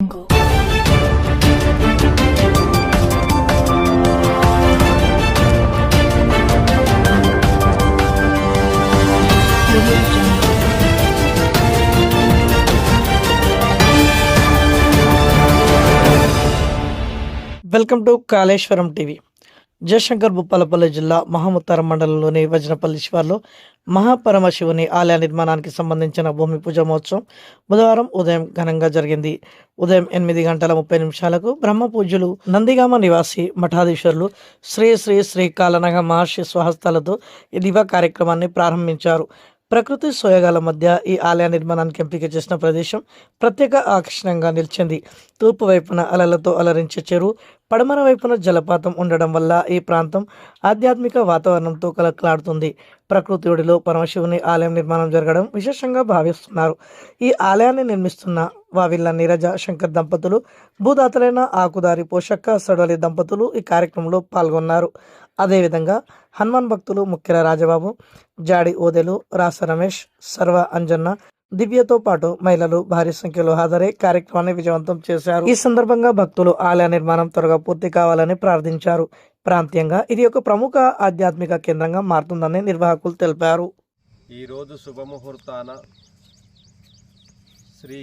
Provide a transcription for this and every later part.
Welcome to Kaleshwaram TV. Jayashankar Bhupalpally జిల్లా మహముత్తారం మండలంలోని వజనపల్లి శివార్లో మహాపరమశివుని ఆలయ నిర్మాణానికి సంబంధించిన భూమి పూజ మహోత్సవం బుధవారం ఉదయం ఘనంగా జరిగింది. ఉదయం 8:30 బ్రహ్మ పూజ్యులు నందిగామ నివాసి మఠాధీశ్వరులు శ్రీ శ్రీ శ్రీ కాలనగ మహర్షి స్వహస్తాలతో ఈ దివ్య కార్యక్రమాన్ని ప్రారంభించారు. ప్రకృతి సోయగాల మధ్య ఈ ఆలయ నిర్మాణానికి ఎంపిక చేసిన ప్రదేశం ప్రత్యేక ఆకర్షణంగా నిలిచింది. తూర్పు వైపున అలలతో అలరించే చెరువు, పడమర వైపున జలపాతం ఉండడం వల్ల ఈ ప్రాంతం ఆధ్యాత్మిక వాతావరణంతో కలకలాడుతుంది. ప్రకృతి ఒడిలో పరమశివుని ఆలయం నిర్మాణం జరగడం విశేషంగా భావిస్తున్నారు. ఈ ఆలయాన్ని నిర్మిస్తున్న వావిళ్ళ నీరజ శంకర్ దంపతులు, భూదాతలైన ఆకుదారి పోషక్క సడవలి దంపతులు ఈ కార్యక్రమంలో పాల్గొన్నారు. అదేవిధంగా హనుమాన్ భక్తులు ముఖ్యర రాజబాబు, జాడి ఓదెలు, రాస రమేష్, సర్వ అంజన్న, దివ్యతో పాటు మహిళలు భారీ సంఖ్యలో హాజరై కార్యక్రమాన్ని విజయవంతం చేశారు. ఈ సందర్భంగా భక్తులు ఆలయ నిర్మాణం త్వరగా పూర్తి కావాలని ప్రార్థించారు. ప్రాంతీయంగా ఇది ఒక ప్రముఖ ఆధ్యాత్మిక కేంద్రంగా మారుతుందని నిర్వాహకులు తెలిపారు. ఈరోజు శుభముహూర్తాన శ్రీ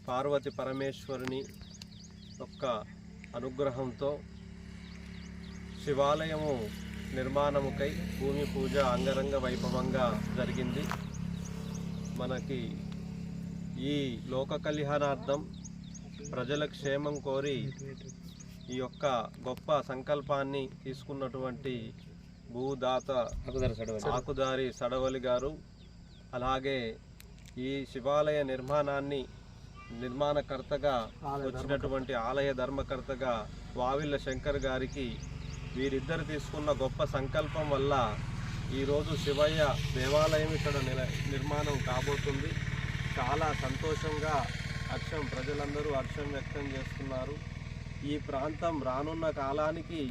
పార్వతి పరమేశ్వరుని యొక్క అనుగ్రహంతో శివాలయము నిర్మాణముకై భూమి పూజ అంగరంగ వైభవంగా జరిగింది. మనకి ఈ లోక కళ్యాణార్థం ప్రజల క్షేమం కోరి ఈ యొక్క గొప్ప సంకల్పాన్ని తీసుకున్నటువంటి భూదాత ఆకుదారి సడవలి గారు, అలాగే ఈ శివాలయ నిర్మాణకర్తగా వచ్చినటువంటి ఆలయ ధర్మకర్తగా వావిళ్ళ శంకర్ గారికి వీరిద్దరు తీసుకున్న గొప్ప సంకల్పం వల్ల ఈరోజు శివయ్య దేవాలయం ఇక్కడ నిర్మాణం కాబోతుంది. చాలా సంతోషంగా ప్రజలందరూ హర్షం వ్యక్తం చేస్తున్నారు. ఈ ప్రాంతం రానున్న కాలానికి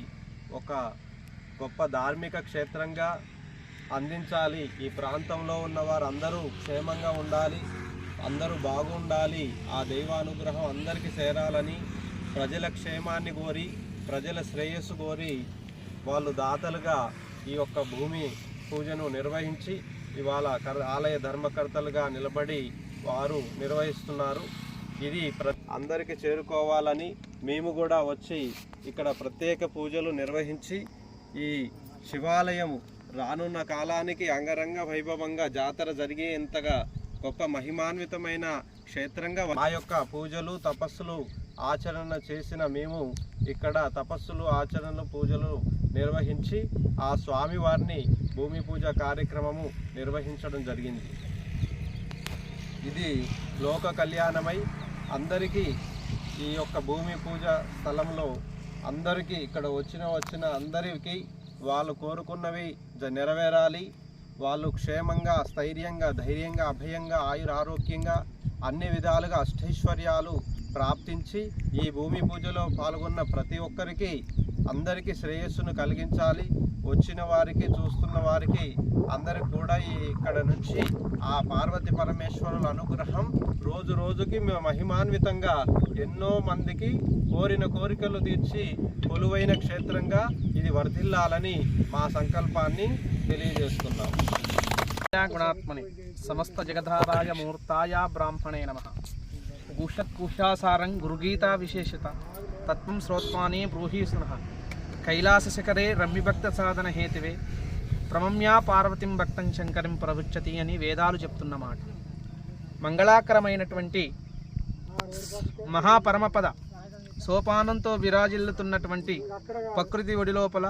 ఒక గొప్ప ధార్మిక క్షేత్రంగా అందించాలి. ఈ ప్రాంతంలో ఉన్న వారందరూ క్షేమంగా ఉండాలి, అందరూ బాగుండాలి, ఆ దైవానుగ్రహం అందరికీ చేరాలని ప్రజల క్షేమాన్ని కోరి, ప్రజల శ్రేయస్సు కోరి వాళ్ళు దాతలుగా ఈ యొక్క భూమి పూజను నిర్వహించి ఇవాళ ఆలయ ధర్మకర్తలుగా నిలబడి వారు నిర్వహిస్తున్నారు. ఇది అందరికీ చేరుకోవాలని మేము కూడా వచ్చి ఇక్కడ ప్రత్యేక పూజలు నిర్వహించి ఈ శివాలయం రానున్న కాలానికి అంగరంగ వైభవంగా జాతర జరిగేంతగా గొప్ప మహిమాన్వితమైన క్షేత్రంగా మా యొక్క పూజలు తపస్సులు ఆచరణ చేసిన మేము ఇక్కడ తపస్సులు ఆచరణలు పూజలు నిర్వహించి ఆ స్వామివారిని భూమి పూజ కార్యక్రమము నిర్వహించడం జరిగింది. ఇది లోక కళ్యాణమై అందరికీ ఈ యొక్క భూమి పూజ స్థలంలో అందరికీ ఇక్కడ వచ్చిన అందరికీ వాళ్ళు కోరుకున్నవి నెరవేరాలి. వాళ్ళు క్షేమంగా, స్థైర్యంగా, ధైర్యంగా, అభయంగా, ఆయురారోగ్యంగా అన్ని విధాలుగా అష్టైశ్వర్యాలు ప్రాప్తించి ఈ భూమి పూజలో పాల్గొన్న ప్రతి ఒక్కరికి అందరికీ శ్రేయస్సును కలిగించాలి. వచ్చిన వారికి, చూస్తున్న వారికి అందరికి కూడా ఇక్కడ నుంచి ఆ పార్వతి పరమేశ్వరుల అనుగ్రహం రోజు రోజుకి మహిమాన్వితంగా ఎన్నో మందికి కోరిన కోరికలు తీర్చి కొలువైన క్షేత్రంగా ఇది వర్ధిల్లాలని మా సంకల్పాన్ని తెలియజేస్తున్నాం. గుణాత్మని సమస్త జగధారాయ మూర్తాయ బ్రాహ్మణే నమః. గుషత్కుషాసారం గురుగీతా విశేషత తత్వం శ్రోత్వానే బ్రూహీ స్నః. కైలాసశిఖరే రమ్యభక్త సాధన హేతువే ప్రమమ్యా పార్వతిం భక్తం శంకరం ప్రవృచ్చతి అని వేదాలు చెప్తున్నమాట. మంగళాకరమైనటువంటి మహాపరమపద సోపానంతో విరాజిల్లుతున్నటువంటి ప్రకృతి ఒడి లోపల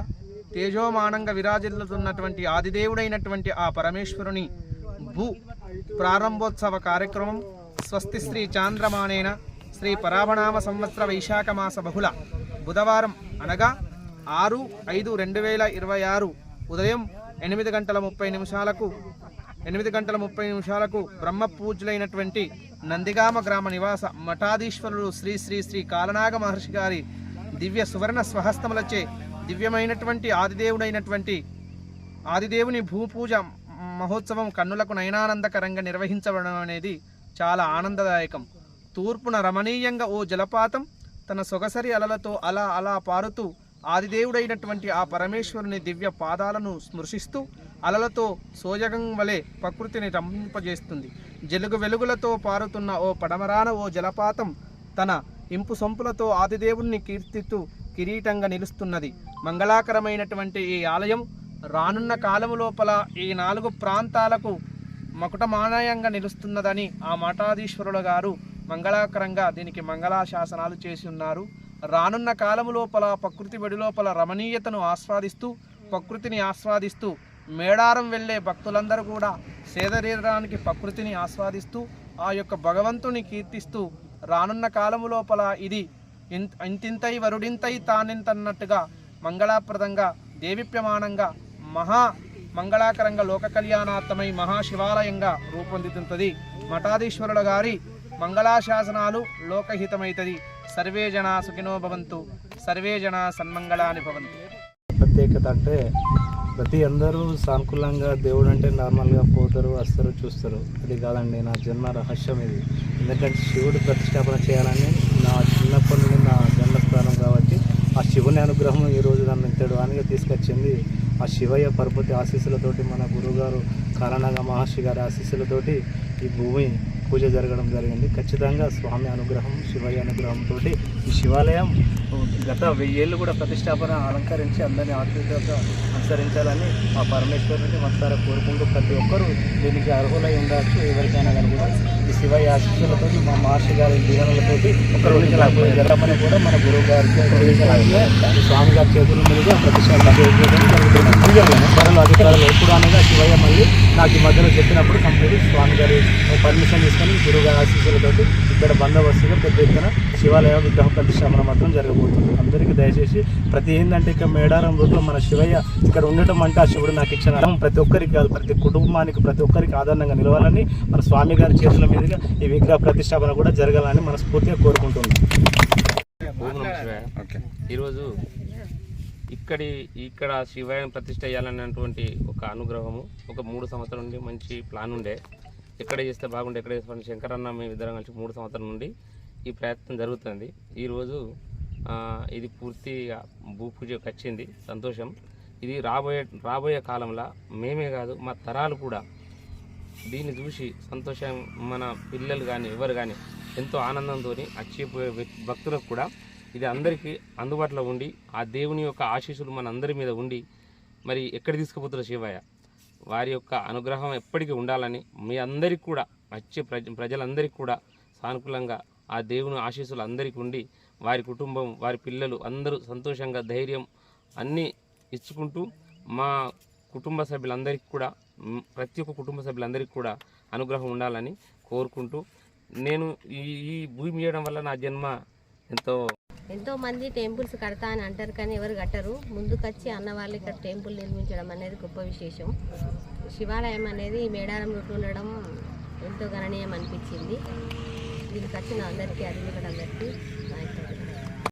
తేజోమానంగా విరాజిల్లుతున్నటువంటి ఆదిదేవుడైనటువంటి ఆ పరమేశ్వరుని భూ ప్రారంభోత్సవ కార్యక్రమం స్వస్తి శ్రీ చాంద్రమానేన శ్రీ పరాభనామ సంవత్సర వైశాఖ మాస బహుళ బుధవారం అనగా 6/5/2026 ఉదయం 8:30 బ్రహ్మ పూజ్యులైనటువంటి నందిగామ గ్రామ నివాస మఠాధీశ్వరుడు శ్రీ శ్రీ శ్రీ కాలనాగ మహర్షి గారి దివ్య సువర్ణ స్వహస్తములచే దివ్యమైనటువంటి ఆదిదేవుడైనటువంటి ఆదిదేవుని భూపూజ మహోత్సవం కన్నులకు నయనానందకరంగా నిర్వహించబడడం అనేది చాలా ఆనందదాయకం. తూర్పున రమణీయంగా ఓ జలపాతం తన సొగసరి అలలతో అలా అలా పారుతూ ఆదిదేవుడైనటువంటి ఆ పరమేశ్వరుని దివ్య పాదాలను స్మృశిస్తూ అలలతో సోయగం వలె ప్రకృతిని రంపింపజేస్తుంది. జలుగు వెలుగులతో పారుతున్న ఓ పడమరాన ఓ జలపాతం తన ఇంపు సొంపులతో ఆదిదేవుణ్ణి కీర్తిస్తూ కిరీటంగా నిలుస్తున్నది. మంగళాకరమైనటువంటి ఈ ఆలయం రానున్న కాలము లోపల ఈ 4 ప్రాంతాలకు మకుటమానయంగా నిలుస్తున్నదని ఆ మఠాధీశ్వరుల గారు మంగళాకరంగా దీనికి మంగళాశాసనాలు చేసి ఉన్నారు. రానున్న కాలము లోపల ప్రకృతి బడి లోపల రమణీయతను ఆస్వాదిస్తూ ప్రకృతిని ఆస్వాదిస్తూ మేడారం వెళ్ళే భక్తులందరూ కూడా సేదరీరడానికి ప్రకృతిని ఆస్వాదిస్తూ ఆ యొక్క భగవంతుని కీర్తిస్తూ రానున్న కాలము లోపల ఇది ఇంతింతై వరుడింతై తానింతన్నట్టుగా మంగళాప్రదంగా దేవిప్యమానంగా మహా మంగళాకరంగా లోక కళ్యాణార్థమై మహాశివాలయంగా రూపొందుతుంటుంది. మఠాధీశ్వరుల గారి మంగళాశాసనాలు లోకహితమైతది. సర్వే జనా సుఖినో భవంతు, సర్వే జనా సన్మంగళాని భవంతు. ప్రత్యేకత అంటే ప్రతి అందరూ సానుకూలంగా దేవుడు అంటే నార్మల్గా పోతారు, వస్తారు, చూస్తారు. అది కాదండి, నా జన్మ రహస్యం ఇది. ఎందుకంటే శివుడు ప్రతిష్టాపన చేయాలని నా చిన్నప్పటి నుండి నా జన్మస్థానం కాబట్టి ఆ శివుని అనుగ్రహం ఈరోజు నన్ను ఇంతడు వానిగా తీసుకొచ్చింది. ఆ శివయ్య పరపతి ఆశీస్సులతోటి మన గురువుగారు కారణంగా మహర్షి గారి ఆశీస్సులతోటి ఈ భూమి పూజ జరగడం జరిగింది. ఖచ్చితంగా స్వామి అనుగ్రహం, శివయ్య అనుగ్రహంతో ఈ శివాలయం గత 1000 ఏళ్ళు కూడా ప్రతిష్టాపన అలంకరించి అందరినీ ఆత్మీయతగా అనుసరించాలని మా పరమేశ్వరుని మనసారా కోరుకుంటూ ప్రతి ఒక్కరూ దీనికి అర్హులై ఉండవచ్చు. ఎవరికైనా కానీ కూడా ఈ శివయ్య ఆశీస్సులతో మా మహర్షి గారి దీవెనలతోటి జరగమని కూడా మన గురువు గారికి స్వామి గారి చేతుల మీదుగా ప్రతిష్టాపన సరళ అధికారులు ఎప్పుడు అనగా శివయ్య మళ్ళీ నాకు ఈ మధ్యలో చెప్పినప్పుడు కంప్లీట్ స్వామి గారి పర్మిషన్ తీసుకొని గురువు గారి ఆశీస్సులతో ఇక్కడ బందోబస్తుగా పెద్ద ఎత్తున శివాలయ విగ్రహ ప్రతిష్టాపన మాత్రం జరగబోతుంది. అందరికీ దయచేసి ప్రతి ఏంటంటే ఇక మేడారం రోజులో మన శివయ్య ఇక్కడ ఉండటం అంటే ఆ శివుడు నాకు ఇచ్చిన ప్రతి ఒక్కరికి కాదు, ప్రతి కుటుంబానికి ప్రతి ఒక్కరికి ఆధారంగా నిలవాలని మన స్వామి గారి చేతుల మీదుగా ఈ విగ్రహ ప్రతిష్టాపన కూడా జరగాలని మనస్ఫూర్తిగా కోరుకుంటున్నాం. ఈరోజు ఇక్కడ శివాలయం ప్రతిష్ట చేయాలన్నటువంటి ఒక అనుగ్రహము ఒక 3 సంవత్సరాల నుండి మంచి ప్లాన్ ఉండే. ఎక్కడ చేస్తే బాగుండే, ఎక్కడ చేస్తే శంకరన్న మేము ఇద్దరం కలిసి 3 సంవత్సరాల నుండి ఈ ప్రయత్నం జరుగుతుంది. ఈరోజు ఇది పూర్తిగా భూపూజకు వచ్చింది. సంతోషం. ఇది రాబోయే కాలంలో మేమే కాదు మా తరాలు కూడా దీన్ని చూసి సంతోషం, మన పిల్లలు కానీ ఎవరు కానీ ఎంతో ఆనందంతో వచ్చిపోయే భక్తులకు కూడా ఇది అందరికీ అందుబాటులో ఉండి ఆ దేవుని యొక్క ఆశీస్సులు మన అందరి మీద ఉండి మరి ఎక్కడ తీసుకుపోతున్న శివయ్య వారి యొక్క అనుగ్రహం ఎప్పటికీ ఉండాలని మీ అందరికీ కూడా వచ్చే ప్రజలందరికీ కూడా సానుకూలంగా ఆ దేవుని ఆశీస్సులు అందరికీ ఉండి వారి కుటుంబం వారి పిల్లలు అందరూ సంతోషంగా ధైర్యం అన్నీ ఇచ్చుకుంటూ మా కుటుంబ సభ్యులందరికీ కూడా ప్రతి ఒక్క కుటుంబ సభ్యులందరికీ కూడా అనుగ్రహం ఉండాలని కోరుకుంటూ నేను ఈ భూమి చేయడం వల్ల నా జన్మ ఎంతో మంది టెంపుల్స్ కడతా అని అంటారు కానీ ఎవరు కట్టరు. ముందుకొచ్చి అన్న వాళ్ళు ఇక్కడ టెంపుల్ నిర్మించడం అనేది గొప్ప విశేషం. శివాలయం అనేది మేడారం రూట్లో ఉండడం ఎంతో గణనీయం అనిపించింది. దీనికి వచ్చిన అందరికీ అధికారులందరికీ